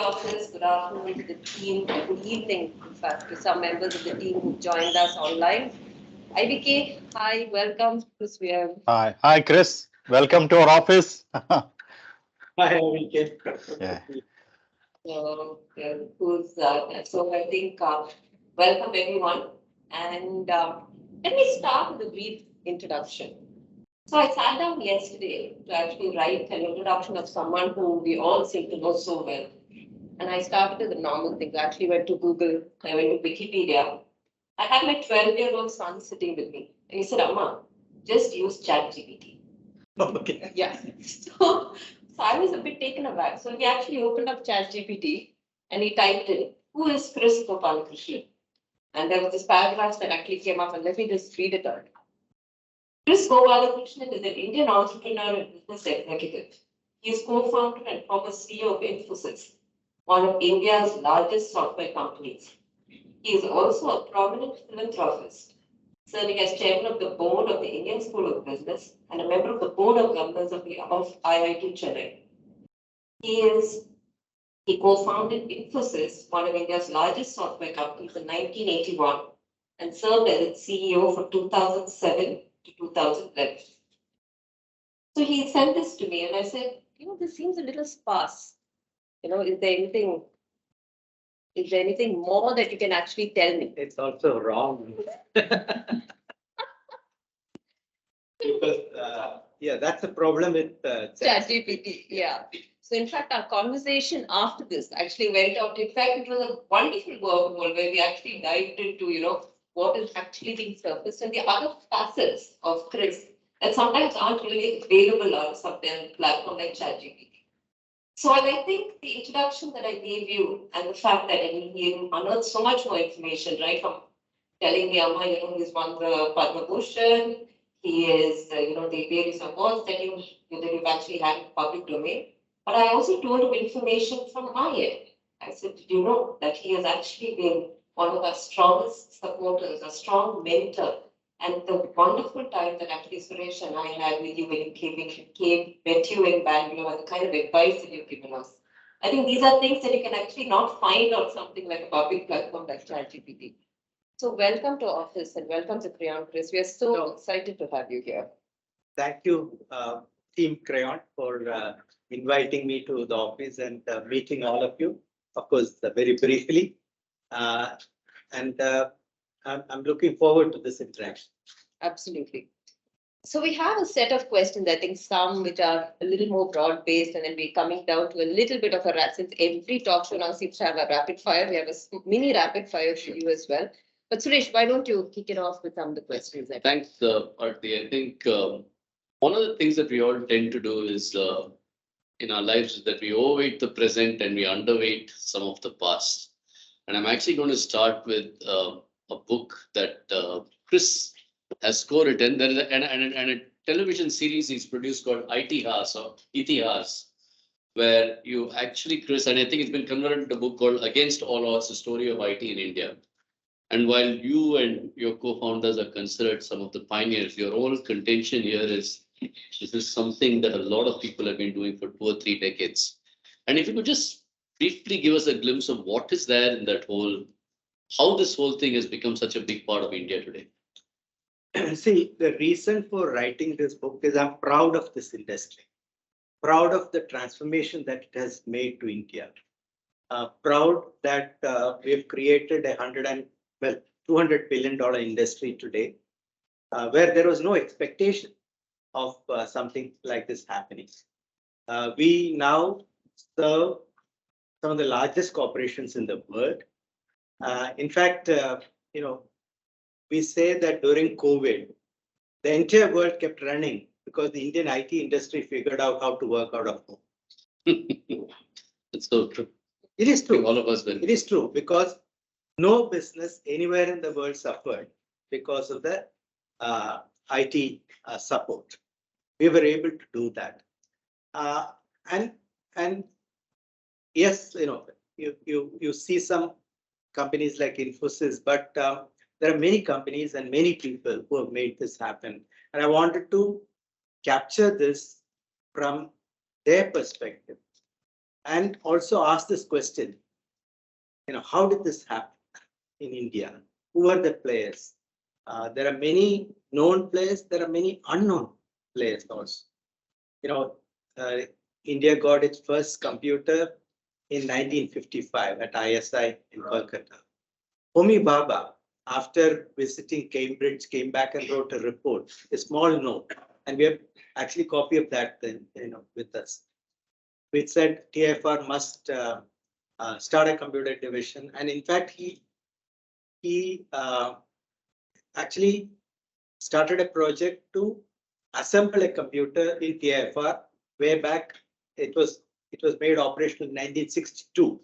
office, good afternoon to the team, good evening, in fact, to some members of the team who joined us online. IBK, hi, welcome. Hi, Kris. Welcome to our office. Hi, IBK. Yeah. So I think welcome everyone, and let me start with a brief introduction. So I sat down yesterday to actually write an introduction of someone who we all seem to know so well. And I started with the normal things. I actually went to Google, I went to Wikipedia. I had my 12-year-old son sitting with me. And he said, Amma, just use ChatGPT. Okay. Yeah. So I was a bit taken aback. So he actually opened up ChatGPT and he typed in, who is Kris Gopalakrishnan? And there was this paragraph that actually came up, and let me just read it out. Kris Gopalakrishnan is an Indian entrepreneur and business executive. He is co-founder and former CEO of Infosys, one of India's largest software companies. He is also a prominent philanthropist, serving as chairman of the board of the Indian School of Business and a member of the board of governors of IIT Chennai. He co-founded Infosys, one of India's largest software companies, in 1981 and served as its CEO from 2007 to 2011. So he sent this to me and I said, this seems a little sparse. Is there anything more that you can actually tell me? It's also wrong. Because, that's the problem with ChatGPT, yeah. So in fact, our conversation after this actually went out. In fact, it was a wonderful wormhole where we actually dived into, what is actually being surfaced and the other facets of Kris that sometimes aren't really available on some platform like ChatGPT. So I think the introduction that I gave you and the fact that he unearthed so much more information, right, from telling me, Amma, he's won the Padma Bhushan, he is, the various awards that you've actually had in public domain. But I also told him information from my end. I said, did you know that he has actually been one of our strongest supporters, a strong mentor, and the wonderful time that actually Suresh and I had with you when you met you in Bangalore, and the kind of advice that you've given us. I think these are things that you can actually not find on something like a public platform like ChatGPT. So welcome to office and welcome to Crayon, Kris. We are so excited to have you here. Thank you, Team Crayon, for inviting me to the office and meeting all of you. Of course, very briefly. I'm looking forward to this interaction. Absolutely. So we have a set of questions, I think some which are a little more broad-based, and then we're coming down to a little bit of a since every talk show now seems to have a rapid fire. We have a mini rapid fire for you as well. But Suresh, why don't you kick it off with some of the questions? Thanks, Aarti. I think one of the things that we all tend to do is in our lives is that we overweight the present and we underweight some of the past. And I'm actually going to start with a book that Kris has co-written. There is a television series he's produced called Itihas or Itihas, where you actually, Kris, and I think it's been converted into a book called Against All Odds, the story of IT in India. And while you and your co-founders are considered some of the pioneers, your whole contention here is this is something that a lot of people have been doing for 2 or 3 decades. And if you could just briefly give us a glimpse of what is there in that how this whole thing has become such a big part of India today. See, the reason for writing this book is I'm proud of this industry, proud of the transformation that it has made to India, proud that we've created $200 billion industry today, where there was no expectation of something like this happening. We now serve some of the largest corporations in the world. In fact, we say that during COVID, the entire world kept running because the Indian IT industry figured out how to work out of home. It's so true. It is true. All of us will. It is true because no business anywhere in the world suffered because of the IT support. We were able to do that. And yes, you see some companies like Infosys, but there are many companies and many people who have made this happen. And I wanted to capture this from their perspective and also ask this question, how did this happen in India? Who are the players? There are many known players. There are many unknown players also. Uh, India got its first computer in 1955 at ISI in Kolkata. Homi Bhabha, after visiting Cambridge, came back and wrote a report, a small note, and we have actually a copy of that then, with us. Which said TFR must start a computer division, and in fact, he actually started a project to assemble a computer in TFR way back. It was made operational in 1962.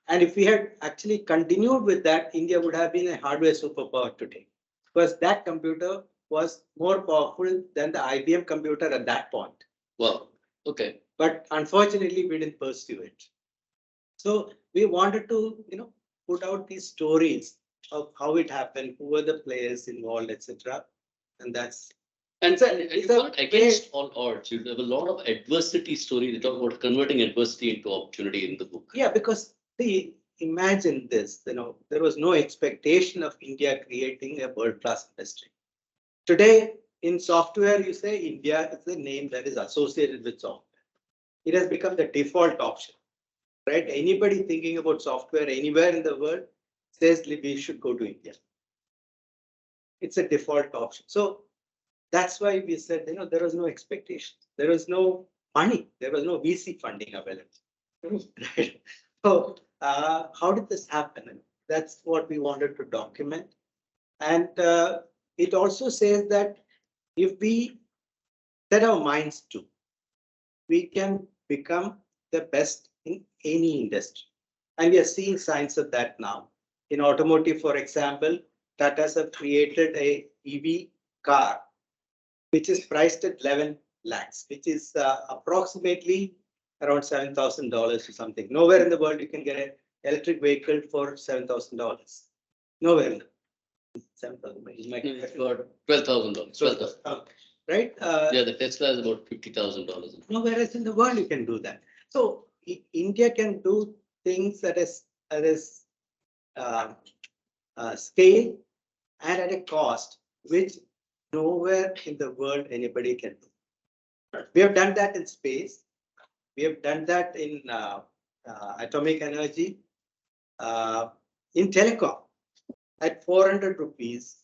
And if we had actually continued with that, India would have been a hardware superpower today, because that computer was more powerful than the IBM computer at that point. Wow. Okay. But unfortunately, we didn't pursue it. So we wanted to, put out these stories of how it happened, who were the players involved, etc. And that's. And it's not against all odds. You have a lot of adversity stories. You talk about converting adversity into opportunity in the book. Yeah, because imagine this, there was no expectation of India creating a world-class industry. Today, in software, you say India is the name that is associated with software. It has become the default option, right? Anybody thinking about software anywhere in the world says we should go to India. It's a default option. So that's why we said, there was no expectation. There was no money. There was no VC funding available. Right? So how did this happen? That's what we wanted to document. And it also says that if we set our minds to, we can become the best in any industry. And we are seeing signs of that now. In automotive, for example, Tatas have created a EV car, which is priced at 11 lakhs, which is approximately around $7,000 or something. Nowhere in the world you can get an electric vehicle for $7,000. Nowhere in the world. $12,000. $12,000. Right? Yeah, the Tesla is about $50,000. Nowhere else in the world you can do that. So India can do things at a scale and at a cost which nowhere in the world anybody can do. We have done that in space. We have done that in atomic energy, in telecom. At 400 rupees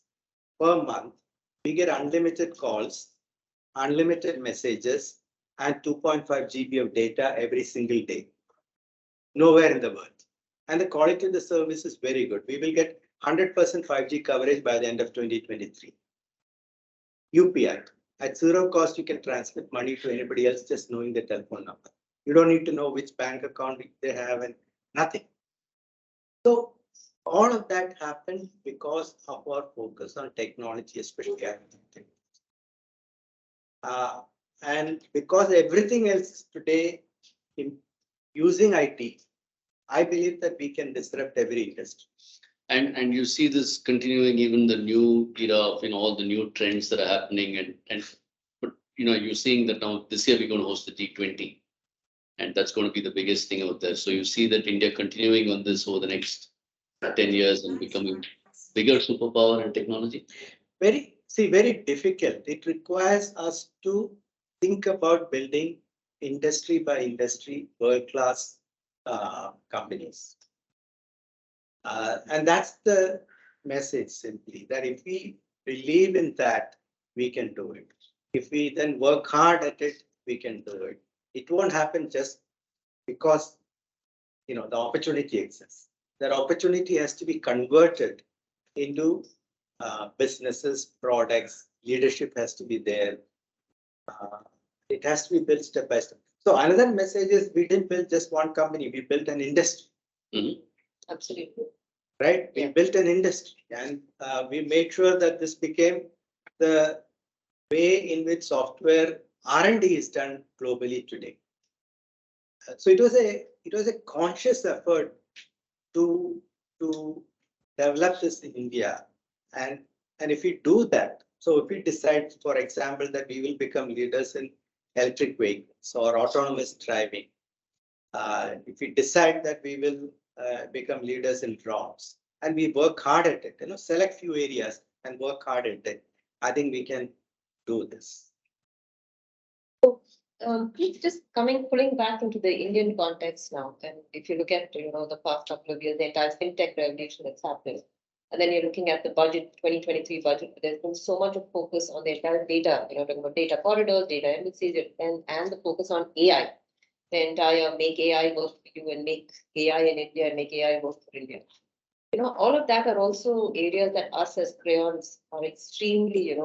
per month, we get unlimited calls, unlimited messages, and 2.5 GB of data every single day. Nowhere in the world. And the quality of the service is very good. We will get 100% 5G coverage by the end of 2023. UPI. At zero cost, you can transmit money to anybody else just knowing the telephone number. You don't need to know which bank account they have and nothing. So all of that happened because of our focus on technology, especially. And because everything else today using IT, I believe that we can disrupt every industry. And you see this continuing, even the new era of all the new trends that are happening, but you're seeing that now this year we're going to host the G20, and that's going to be the biggest thing out there. So you see that India continuing on this over the next 10 years and becoming bigger superpower in technology. Very difficult. It requires us to think about building industry by industry world-class companies. And that's the message simply, that if we believe in that, we can do it. If we then work hard at it, we can do it. It won't happen just because, the opportunity exists. That opportunity has to be converted into businesses, products, leadership has to be there. It has to be built step by step. So another message is we didn't build just one company, we built an industry. Mm-hmm. Absolutely. Right? We built an industry, and we made sure that this became the way in which software R&D is done globally today. So it was a conscious effort to develop this in India, and if we do that, so if we decide, for example, that we will become leaders in electric vehicles or autonomous driving, if we decide that we will become leaders in drops and we work hard at it, select few areas and work hard at it, I think we can do this. Just pulling back into the Indian context now, and if you look at, the past couple of years, the entire fintech revolution that's happened, and then you're looking at the budget, 2023 budget, there's been so much of focus on the entire data, talking about data corridors, data embassies, and the focus on AI. The entire make AI work for you and make AI in India and make AI work for India. All of that are also areas that us as Crayons are extremely,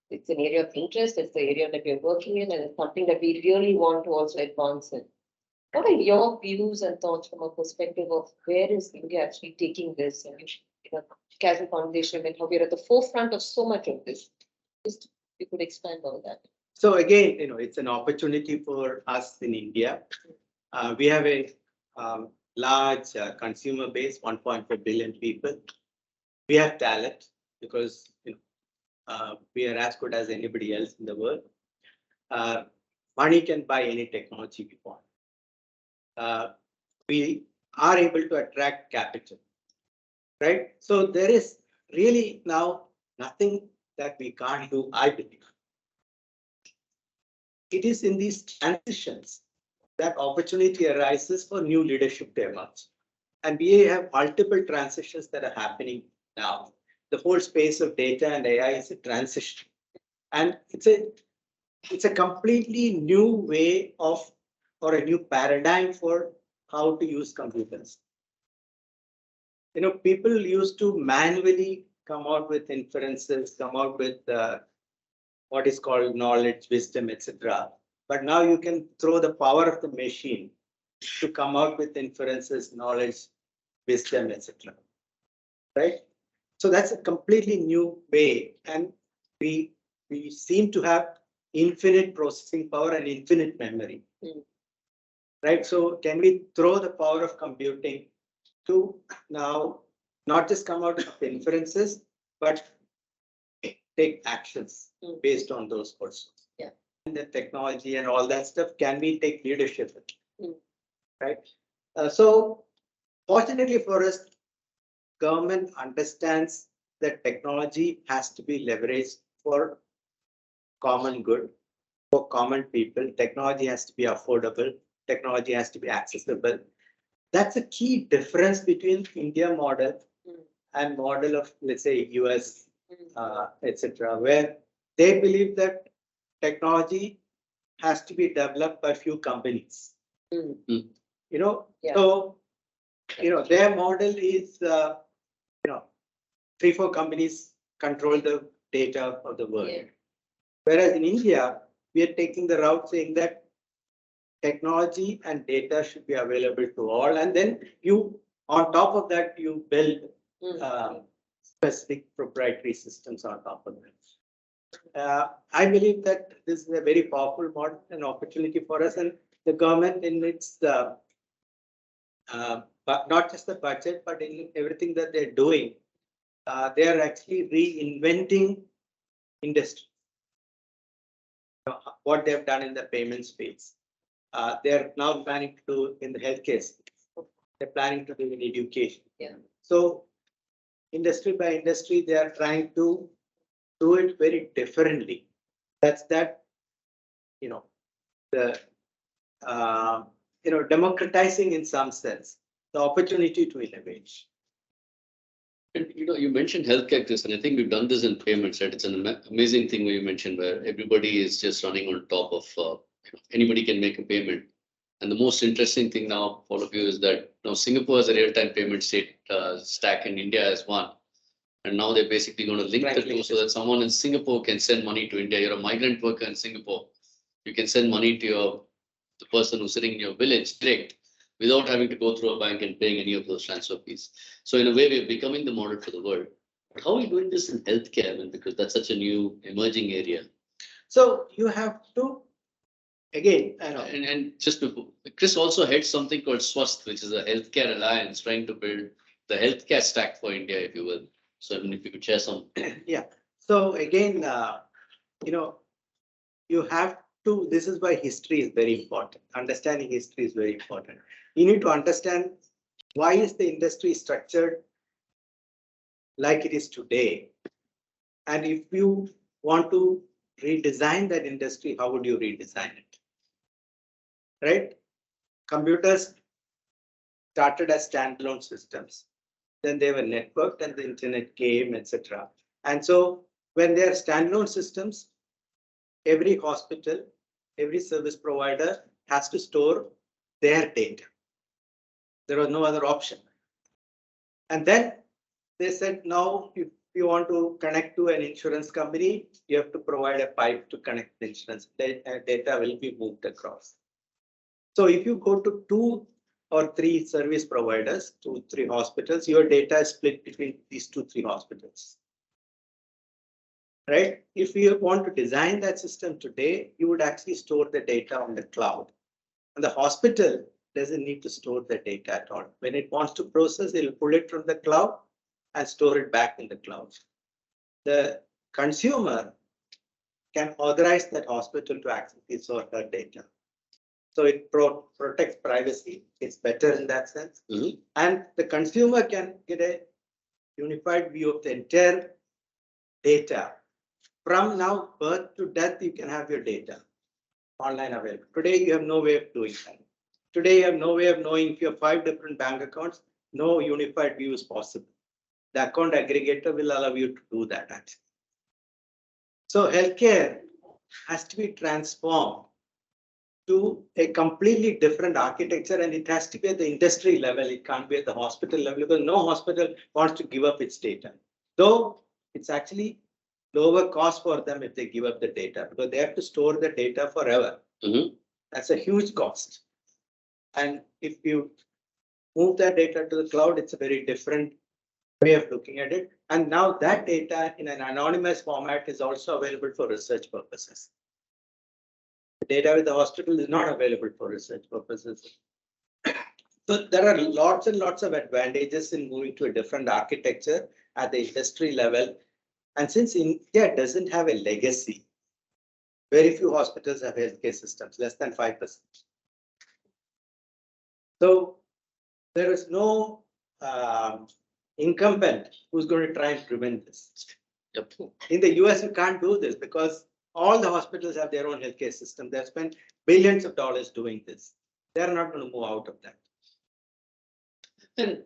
it's an area of interest, it's the area that we're working in, and it's something that we really want to also advance in. What are your views and thoughts from a perspective of where is India actually taking this? And casual conversation about how we're at the forefront of so much of this. Just you could expand on that. So again, it's an opportunity for us in India. We have a large consumer base, 1.4 billion people. We have talent because we are as good as anybody else in the world. Money can buy any technology we want. We are able to attract capital, right? So there is really now nothing that we can't do, I believe. It is in these transitions that opportunity arises for new leadership to emerge. And we have multiple transitions that are happening now. The whole space of data and AI is a transition. And it's a completely new way of, or a new paradigm for how to use computers. People used to manually come out with inferences, come out with what is called knowledge, wisdom, etc. But now you can throw the power of the machine to come out with inferences, knowledge, wisdom, etc. Right? So that's a completely new way. And we seem to have infinite processing power and infinite memory. Right? So can we throw the power of computing to now not just come out with inferences, but take actions based on those also. Yeah. And the technology and all that stuff, can we take leadership? Right. So fortunately for us, government understands that technology has to be leveraged for common good, for common people. Technology has to be affordable. Technology has to be accessible. That's a key difference between India model and model of, let's say, US, etc., where they believe that technology has to be developed by few companies. So their model is 3-4 companies control the data of the world. Yeah. Whereas in India, we are taking the route saying that technology and data should be available to all, and then you, on top of that, you build specific proprietary systems on top of that. I believe that this is a very powerful model and opportunity for us, and the government in its but not just the budget, but in everything that they're doing, they are actually reinventing industry. What they've done in the payment space, they're now planning to do in the healthcare space. They're planning to do in education. Yeah. So industry by industry, they are trying to do it very differently. That's that, the democratizing in some sense the opportunity to innovate. And you mentioned healthcare, Kris, and I think we've done this in payments, right? It's an amazing thing where you mentioned where everybody is just running on top of anybody can make a payment. And the most interesting thing now for all of you is that now Singapore has a real-time payment stack, and India has one. And now they're basically going to link the two so that someone in Singapore can send money to India. You're a migrant worker in Singapore. You can send money to the person who's sitting in your village direct without having to go through a bank and paying any of those transfer fees. So in a way, we're becoming the model for the world. But how are you doing this in healthcare? I mean, because that's such a new emerging area. So you have to, again, and just before, Kris also heads something called SWAST, which is a healthcare alliance trying to build the healthcare stack for India, if you will. So I mean, if you could share some. Yeah. So again, you have this is why history is very important. Understanding history is very important. You need to understand why is the industry structured like it is today. And if you want to redesign that industry, how would you redesign it? Right? Computers started as standalone systems. Then they were networked and the internet came, etc. And so when they are standalone systems, every hospital, every service provider has to store their data. There was no other option. And then they said, now, if you want to connect to an insurance company, you have to provide a pipe to connect the insurance. Data will be moved across. So if you go to 2 or 3 service providers, 2, 3 hospitals, your data is split between these 2, 3 hospitals. Right? If you want to design that system today, you would actually store the data on the cloud. And the hospital doesn't need to store the data at all. When it wants to process, it will pull it from the cloud and store it back in the cloud. The consumer can authorize that hospital to access his or her data. So it protects privacy. It's better in that sense. Mhm. And the consumer can get a unified view of the entire data. From now, birth to death, you can have your data online available. Today, you have no way of doing that. Today, you have no way of knowing if you have 5 different bank accounts, no unified view is possible. The account aggregator will allow you to do that actually. So healthcare has to be transformed to a completely different architecture, and it has to be at the industry level. It can't be at the hospital level because no hospital wants to give up its data. Though it's actually lower cost for them if they give up the data because they have to store the data forever. Mhm. That's a huge cost. And if you move that data to the cloud, it's a very different way of looking at it. And now that data in an anonymous format is also available for research purposes. The data with the hospital is not available for research purposes. So there are lots and lots of advantages in moving to a different architecture at the industry level. And since India doesn't have a legacy, very few hospitals have healthcare systems, less than 5%. So there is no incumbent who's going to try and prevent this. Yep. In the US, you can't do this because all the hospitals have their own healthcare system. They've spent billions of dollars doing this. They're not going to move out of that. And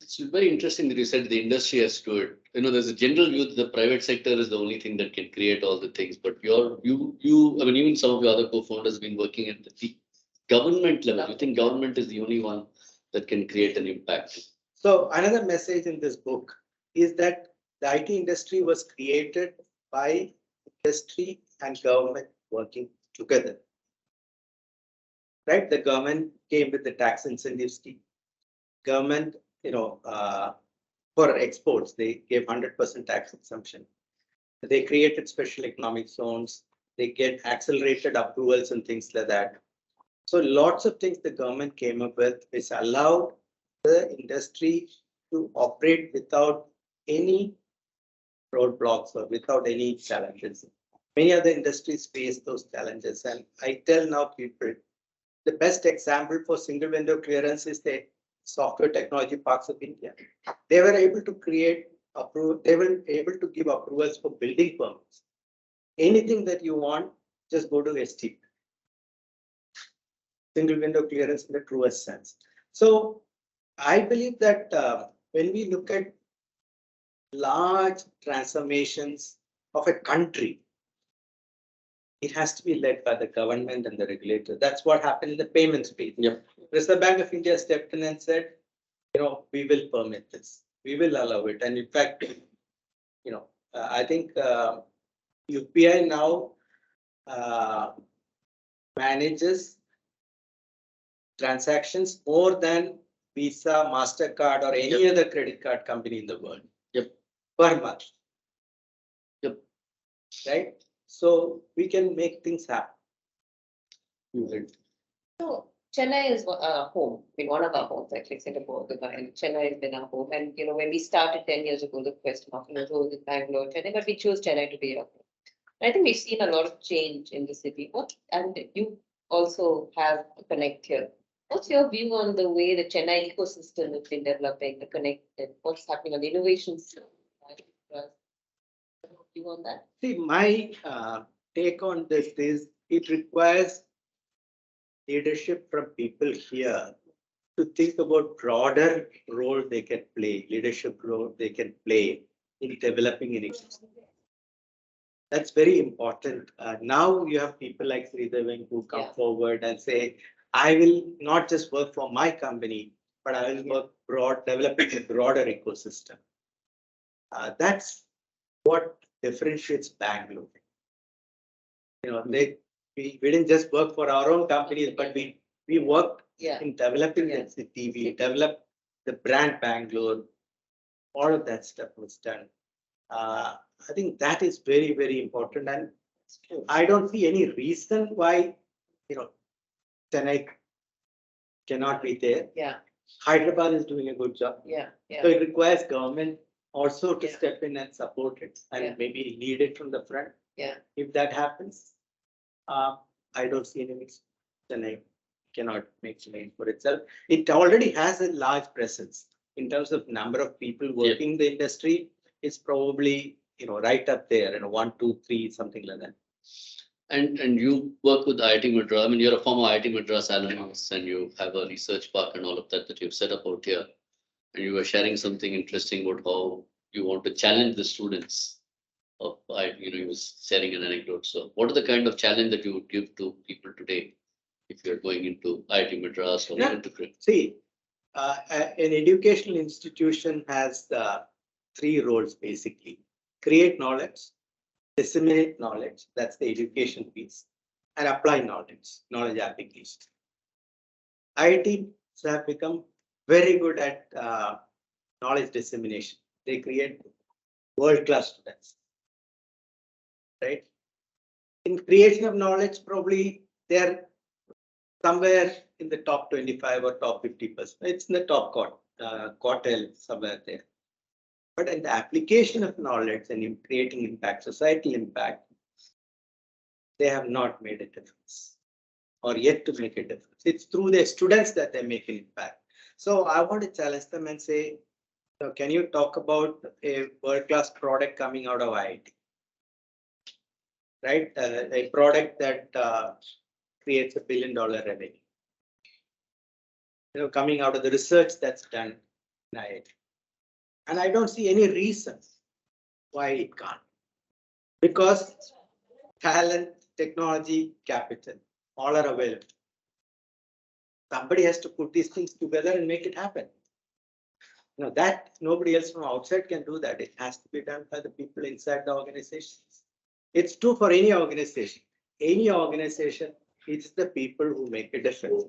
it's very interesting that you said the industry has to do it. You know, there's a general view that the private sector is the only thing that can create all the things. But I mean, even some of your other co-founders have been working at the government level. You think government is the only one that can create an impact? So another message in this book is that the IT industry was created by industry and government working together. Right? The government came with the tax incentive scheme. Government, for exports, they gave 100% tax exemption. They created special economic zones. They get accelerated approvals and things like that. So lots of things the government came up with which allowed the industry to operate without any roadblocks or without any challenges. Many other industries face those challenges. And I tell now people, the best example for single window clearance is the software technology parks of India. They were able to they were able to give approvals for building permits. Anything that you want, just go to ST. Single window clearance in the truest sense. So I believe that when we look at large transformations of a country, it has to be led by the government and the regulator. That's what happened in the payment space. Yep. Reserve Bank of India stepped in and said, we will permit this. We will allow it. And in fact, I think UPI now manages transactions more than Visa, MasterCard, or any other credit card company in the world. Yep. Per month. Yep. Right? So we can make things happen. So Chennai is home. I mean, one of our homes, actually, Singapore, Dubai, and Chennai has been our home. And when we started 10 years ago, the question of was in Bangalore, Chennai, but we chose Chennai to be our home. I think we've seen a lot of change in the city. And you also have a connect here. What's your view on the way the Chennai ecosystem has been developing, the connect, and what's happening on the innovations? View on that? See, my take on this is it requires leadership from people here to think about broader role they can play, leadership role they can play in developing an ecosystem. That's very important. Now you have people like Sridharan who come forward and say, I will not just work for my company, but I will work broad, developing a broader ecosystem. That's what differentiates Bangalore. You know, we didn't just work for our own companies, but we worked in developing the city. We developed the brand Bangalore. All of that stuff was done. I think that is very, very important. And I don't see any reason why, Chennai cannot be there. Yeah. Hyderabad is doing a good job. Yeah. So it requires government also to step in and support it and maybe lead it from the front. Yeah. If that happens, I don't see any reason Chennai cannot make name for itself. It already has a large presence in terms of number of people working in the industry. It's probably right up there, 1, 2, 3, something like that. And you work with IIT Madras. I mean, you're a former IIT Madras alumnus, and you have a research park and all of that you've set up out here. And you were sharing something interesting about how you want to challenge the students. You was sharing an anecdote. So, what are the kind of challenge that you would give to people today if you're going into IIT Madras or even to Crayon? See, an educational institution has 3 roles basically: create knowledge, disseminate knowledge, that's the education piece, and apply knowledge application. IITs have become very good at knowledge dissemination. They create world-class students, right? In creation of knowledge, probably they're somewhere in the top 25 or top 50%. It's in the top quartile, somewhere there. But in the application of knowledge and in creating impact, societal impact, they have not made a difference or yet to make a difference. It's through their students that they make an impact. So I want to challenge them and say, can you talk about a world-class product coming out of IIT? Right? A product that creates $1 billion revenue. Coming out of the research that's done in IIT. And I don't see any reason why it can't. Because talent, technology, capital, all are available. Somebody has to put these things together and make it happen. That nobody else from outside can do that. It has to be done by the people inside the organizations. It's true for any organization. Any organization, it's the people who make a difference.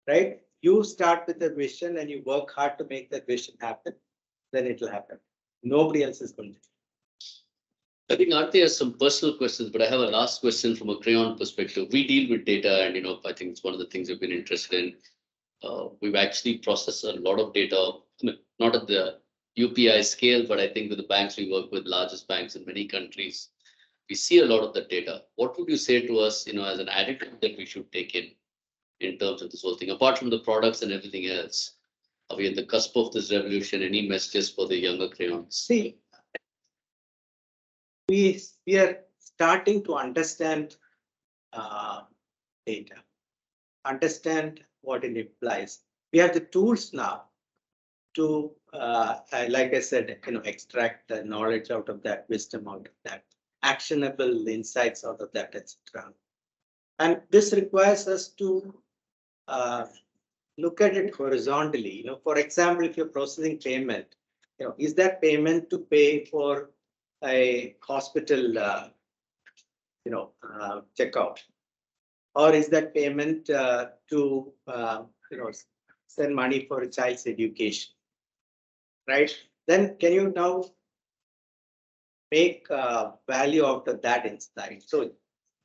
Right? You start with a vision and you work hard to make that vision happen, then it will happen. Nobody else is going to. I think Aarti has some personal questions, but I have a last question from a Crayon perspective. We deal with data, and I think it's one of the things we've been interested in. We've actually processed a lot of data, not at the UPI scale, but I think with the banks we work with, largest banks in many countries, we see a lot of the data. What would you say to us, as an attitude that we should take in terms of this whole thing, apart from the products and everything else? Are we at the cusp of this revolution? Any messages for the younger Crayons? See, we are starting to understand data, understand what it implies. We have the tools now to, like I said, extract the knowledge out of that, wisdom out of that, actionable insights out of that, etc. And this requires us to look at it horizontally. For example, if you're processing payment, is that payment to pay for a hospital, checkout, or is that payment to, send money for a child's education, right? Then can you now make value out of that insight? So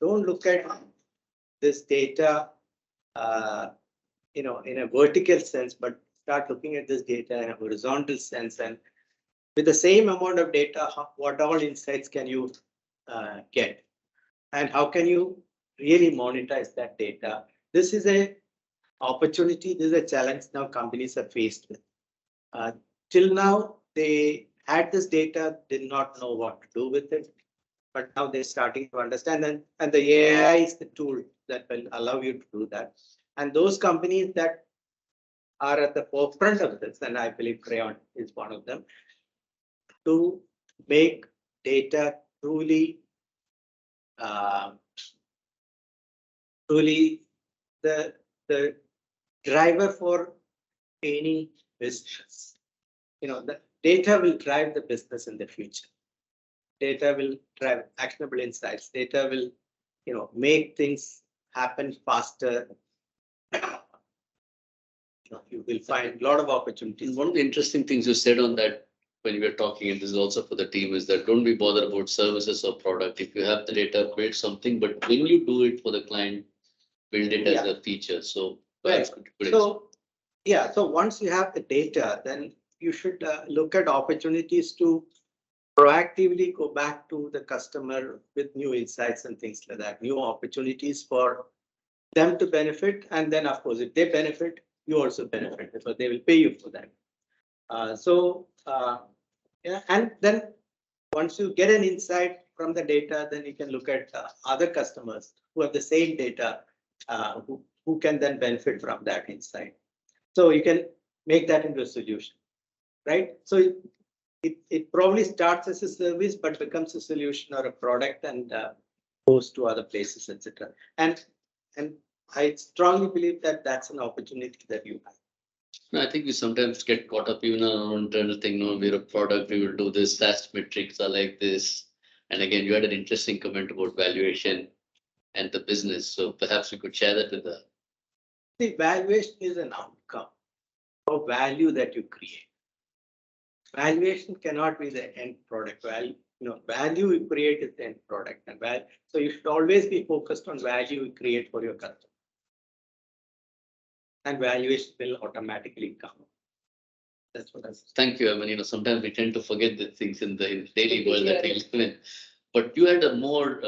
don't look at this data, in a vertical sense, but start looking at this data in a horizontal sense. And with the same amount of data, what all insights can you get? And how can you really monetize that data? This is a opportunity, this is a challenge now companies are faced with. Till now, they had this data, did not know what to do with it, but now they're starting to understand, and the AI is the tool that will allow you to do that. And those companies that are at the forefront of this, and I believe Crayon is one of them, to make data truly, truly the driver for any business. The data will drive the business in the future. Data will drive actionable insights. Data will, make things happen faster. You will find a lot of opportunities. One of the interesting things you said on that when we were talking, and this is also for the team, is that don't be bothered about services or product. If you have the data, build something, but when you do it for the client, build it as a feature. So, right. So once you have the data, then you should look at opportunities to proactively go back to the customer with new insights and things like that, new opportunities for them to benefit. And then, of course, if they benefit, you also benefit because they will pay you for that. And then once you get an insight from the data, then you can look at other customers who have the same data, who can then benefit from that insight. So you can make that into a solution, right? So it probably starts as a service, but becomes a solution or a product and goes to other places, etc. And I strongly believe that that's an opportunity that you have. No, I think we sometimes get caught up even on our internal thing. No, we're a product, we will do this, SaaS metrics are like this. And again, you had an interesting comment about valuation and the business. So perhaps we could share that with the. The valuation is an outcome of value that you create. Valuation cannot be the end product. Value you create is the end product. And so you should always be focused on value you create for your customer. And valuation will automatically come. That's what I say. Thank you. I mean, sometimes we tend to forget the things in the daily world that we live in. But you had a more.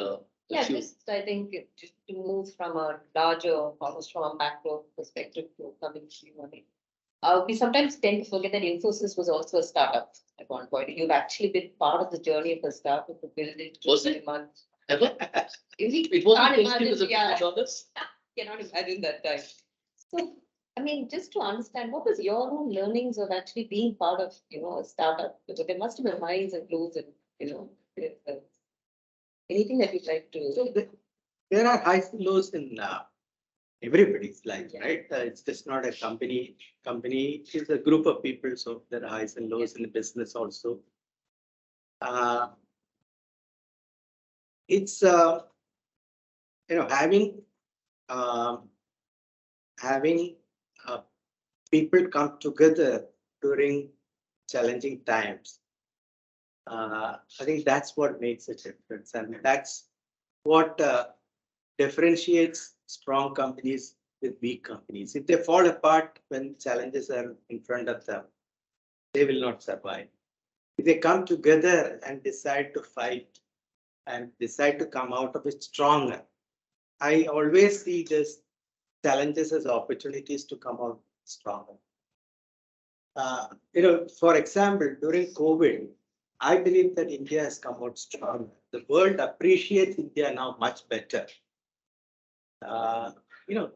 I think just to move from a larger, almost from a macro perspective to coming to you. We sometimes tend to forget that Infosys was also a startup at one point. You've actually been part of the journey of a startup to build it. Was it? Months. Ever? It wasn't $50,000. Cannot imagine that time. So, I mean, just to understand, what was your own learnings of actually being part of, a startup? Because there must have been highs and lows, and anything that you'd like to. So there are highs and lows in everybody's life, right? It's just not a company. Company is a group of people, so there are highs and lows in the business also. It's having people come together during challenging times. I think that's what makes a difference, and that's what differentiates strong companies with weak companies. If they fall apart when challenges are in front of them, they will not survive. If they come together and decide to fight and decide to come out of it stronger, I always see this challenges as opportunities to come out stronger. For example, during COVID, I believe that India has come out stronger. The world appreciates India now much better.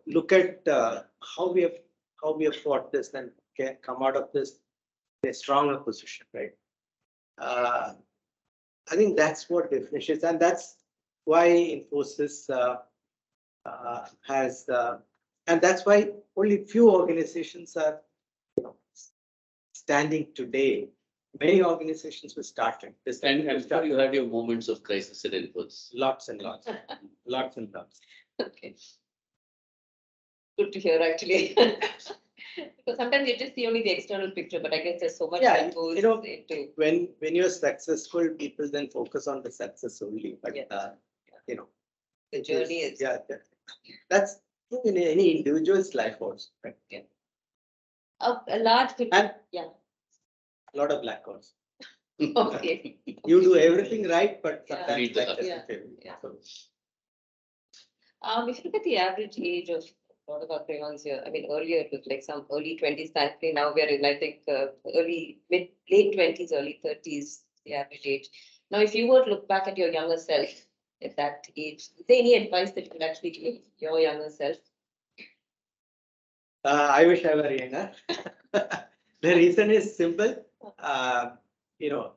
Look at how we have fought this and come out of this in a stronger position, right? I think that's what differentiates, and that's why Infosys has, and that's why only few organizations are standing today. Many organizations were started. And you had your moments of crisis at Infosys. Lots and lots, lots and lots. Okay. Good to hear, actually. Because sometimes you just see only the external picture, but I guess there's so much that goes into. When you're successful, people then focus on the success only. But the journey is. Yeah, that's true in any individual's life also. Right? Yeah. A large picture. A lot of black holes. Okay. You do everything right, but Yeah. sometimes Read the that heart. doesn't favor you. Yeah. So, If you look at the average age of a lot of our crayons here, I mean, earlier it was like some early 20s, thankfully now we are in, I think, late 20s, early 30s, the average age. Now, if you were to look back at your younger self at that age, is there any advice that you could actually give your younger self? I wish I were younger. The reason is simple. You know,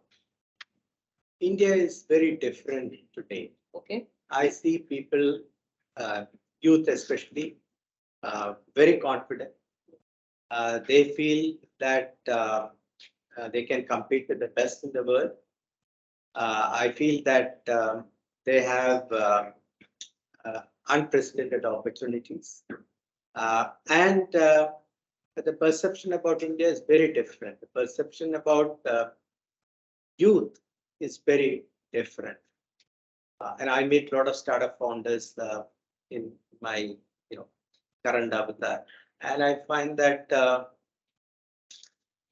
India is very different today. Okay. I see people, youth especially, very confident. They feel that they can compete with the best in the world. I feel that they have unprecedented opportunities. And the perception about India is very different. The perception about youth is very different. And I meet a lot of startup founders in my current avatar, and I find that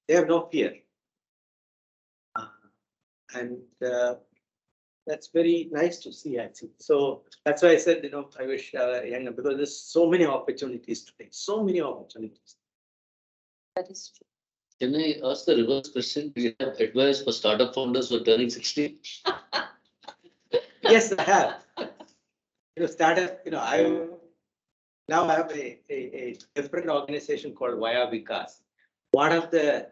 they have no fear. And that's very nice to see, actually. So that's why I said, I wish younger, because there's so many opportunities today, so many opportunities. That is true. Can I ask the reverse question? Do you have advice for startup founders who are turning 60? Yes, I have. Startup, I now have a different organization called Vaya Vikas. One of the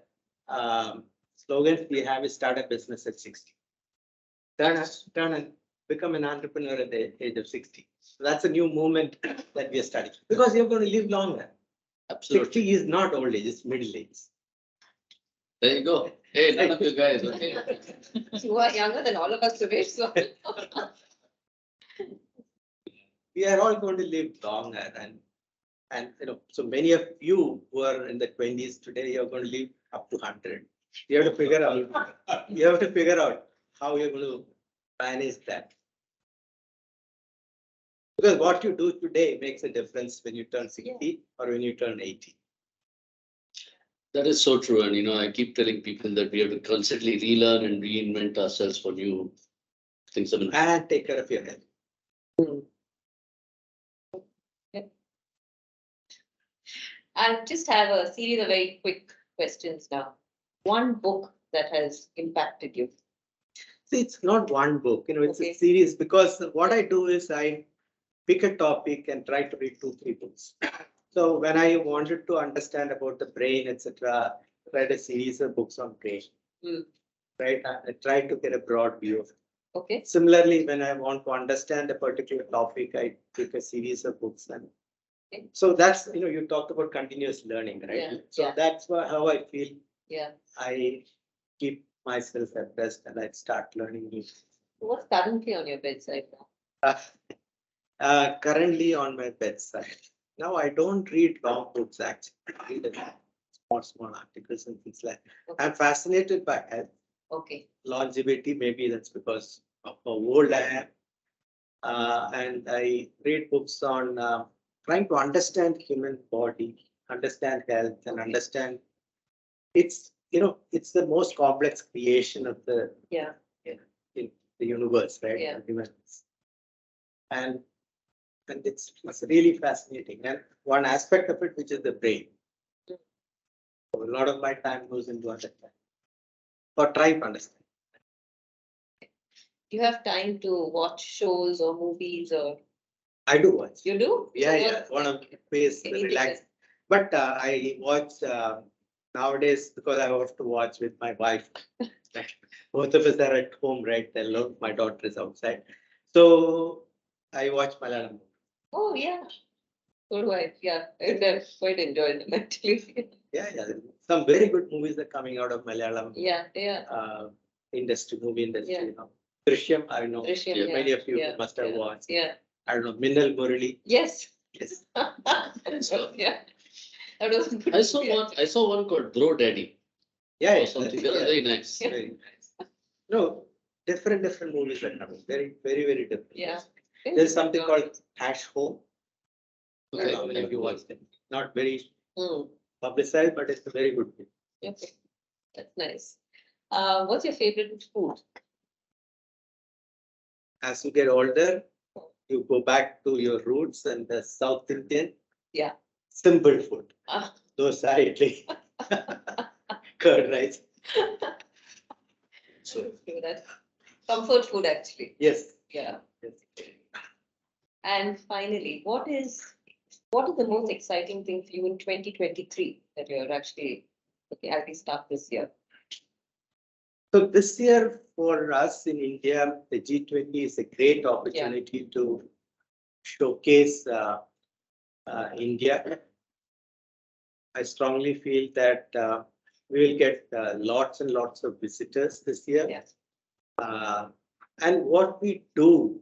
slogans we have is start a business at 60. Turn and become an entrepreneur at the age of 60. So that's a new movement that we are studying, because you're going to live longer. Absolutely. 60 is not old age, it's middle age. There you go. Hey, none of you guys, okay? You are younger than all of us, Suresh. So. We are all going to live longer, and so many of you who are in the 20s today, you're going to live up to 100. You have to figure out how you're going to manage that. Because what you do today makes a difference when you turn 60 or when you turn 80. That is so true. And, I keep telling people that we have to constantly relearn and reinvent ourselves for new things. And take care of your health. I'll just have a series of very quick questions now. One book that has impacted you. See, it's not one book, it's Okay. a series, because what I do is I pick a topic and try to read 2-3 books. So when I wanted to understand about the brain, etc., read a series of books on brain. Right? I tried to get a broad view of it. Okay. Similarly, when I want to understand a particular topic, I pick a series of books. And so that's, you talked about continuous learning, right? Yeah, So yeah. that's how I feel. Yeah. I keep myself at rest and I start learning new things. What's currently on your bedside now? Currently on my bedside. Now I don't read long books, actually. I read small articles and things like that. Okay. I'm fascinated by health. Okay. Longevity, maybe that's because of how old I am. And I read books on trying to understand human body, understand health, and Okay. understand it's the most complex creation of the in the universe, right? Yeah. Humans. And it's really fascinating. And one aspect of it, which is the brain. So a lot of my time goes into understanding or trying to understand. Do you have time to watch shows or movies or I do watch. you do? Yeah. One of the ways to Anything relax. But I watch nowadays because I have to watch with my wife. Both of us are at home, right? My daughter is outside. So I watch Malayalam. Oh, yeah. So do I. Yeah. I quite enjoy them actually. Yeah. Some very good movies are coming out of Malayalam. Yeah. Movie industry, Yeah. Drishyam, I know. Drishyam, Yeah, yeah, many of you yeah, must have yeah, watched. Yeah. I don't know, Minnal Murali. Yes. Yes. Yeah. That was good. I saw one called Bro Daddy Yeah. or something. That was very nice. Yeah. Very nice. No, different movies are coming. Very, very, very different. Yeah. There's something called Hash Home. I Okay. don't know if you watched it. Not very Mm. publicized, but it's a very good film. Okay. That's nice. What's your favorite food? As you get older, you go back to your roots and the South Indian. Yeah. Simple food. Ah. Dosa, idli, curd rice. So that's comfort food, actually. Yes. Yeah. Yes. And finally, what is the most exciting thing for you in 2023 that you're actually looking as we start this year? So this year for us in India, the G20 is a great opportunity to showcase India. I strongly feel that we will get lots and lots of visitors this year. Yes. And what we do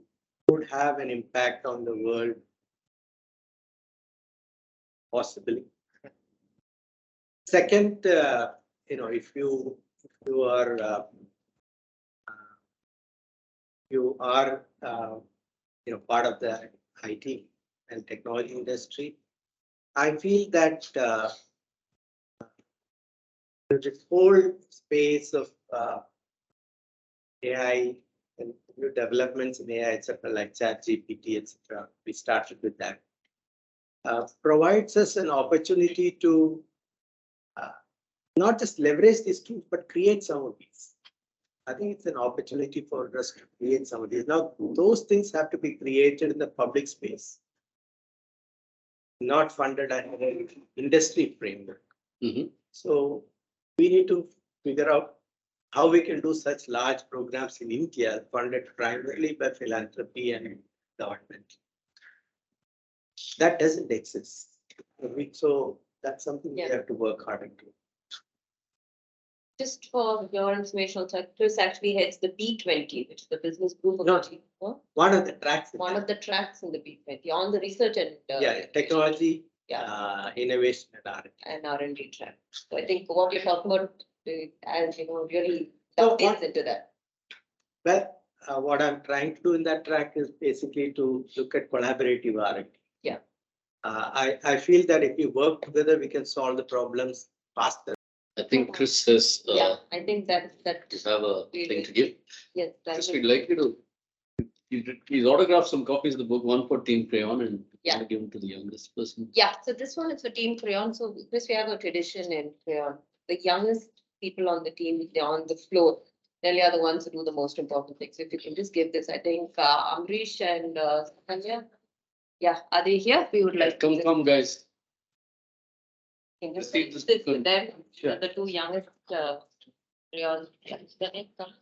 would have an impact on the world, possibly. Second, if you are part of the IT and technology industry, I feel that this whole space of AI and new developments in AI, etc., like ChatGPT, etc., we started with that, provides us an opportunity to not just leverage these tools, but create some of these. I think it's an opportunity for us to create some of these. Now, those things have to be created in the public space, not funded under an industry framework. Mhm. So we need to figure out how we can do such large programs in India funded primarily by philanthropy and government. That doesn't exist. So that's something we have to work hard into. Just for your information, also, Kris actually heads the B20, which is the business group of No. the G20. One of the tracks. One of the tracks in the B20 on the research and Technology, innovation and R&D track. So I think what you're talking about, as really So dovetails into that. Well, what I'm trying to do in that track is basically to look at collaborative R&D. Yeah. I feel that if we work together, we can solve the problems faster. I think Kris has, I think that you have a thing to give. yes, Kris, we'd like you to, please autograph some copies of the book, one for Team Crayon, and give them to the youngest person. Yeah, so this one is for Team Crayon. So Kris, we have a tradition in Crayon. The youngest people on the team, they're on the floor. They are the ones who do the most important things. So if you can just give this, I think Amrish and Sanya, are they here? We would like Come, guys. Can just Receive this this with them, Sure. the two youngest Crayon. Come.